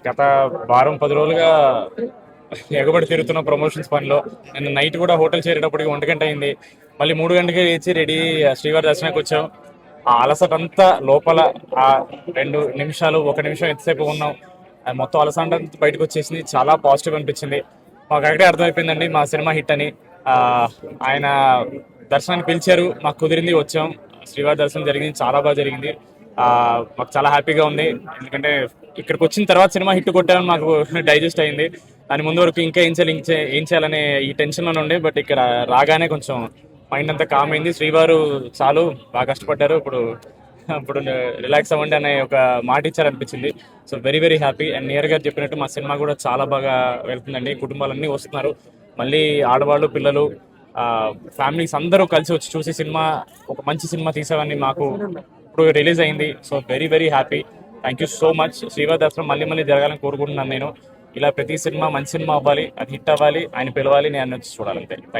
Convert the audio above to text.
గత వారం 10 రోజులుగా ఎగబడి తిరుగుతున్న ప్రమోషన్స్ పనిలో. నేను నైట్ కూడా హోటల్ చేరేటప్పటికి 1 గంట అయింది. మళ్ళీ 3 గంటలకే లేచి రెడీ శ్రీవారి దర్శనానికి వచ్చాం. ఆ అలసట అంతా లోపల ఆ 2 నిమిషాలు 1 నిమిషం ఎంతసేపు ఉన్నాం, మొత్తం అలసట అంతా బయటకు వచ్చేసింది. చాలా పాజిటివ్ అనిపించింది. మాకు ఒకటే అర్థమైపోయిందండి మా సినిమా హిట్ అని. ఆ, ఆయన దర్శనానికి పిలిచారు, మాకు కుదిరింది, వచ్చాం. శ్రీవారి దర్శనం జరిగింది, చాలా బాగా జరిగింది. ఆ, మాకు చాలా హ్యాపీగా ఉంది. ఎందుకంటే ఇక్కడికి వచ్చిన తర్వాత సినిమా హిట్ కొట్టామని మాకు డైజెస్ట్ అయింది. దాని ముందు వరకు ఇంకా ఏం చేయాలనే ఈ టెన్షన్లోనే ఉండే. బట్ ఇక్కడ రాగానే కొంచెం మైండ్ అంతా కామ్ అయింది. శ్రీవారు చాలు బాగా కష్టపడ్డారు, ఇప్పుడు ఇప్పుడు రిలాక్స్ అవ్వండి అనే ఒక మాట ఇచ్చారు అనిపించింది. So very very happy. And near గారు చెప్పినట్టు మా సినిమా కూడా చాలా బాగా వెళ్తుందండి. కుటుంబాలన్నీ వస్తున్నారు, మళ్ళీ ఆడవాళ్ళు, పిల్లలు, ఫ్యామిలీస్ అందరూ కలిసి వచ్చి చూసి సినిమా, ఒక మంచి సినిమా తీసామని మాకు ఇప్పుడు రిలీజ్ అయింది. So very very happy. Thank you so much. శ్రీవారి దర్శనం మళ్ళీ మళ్ళీ జరగాలని కోరుకుంటున్నాను నేను. ఇలా ప్రతి సినిమా మంచి సినిమా అవ్వాలి, అది హిట్ అవ్వాలి, ఆయన పిలవాలి, నేను వచ్చి చూడాలంటే.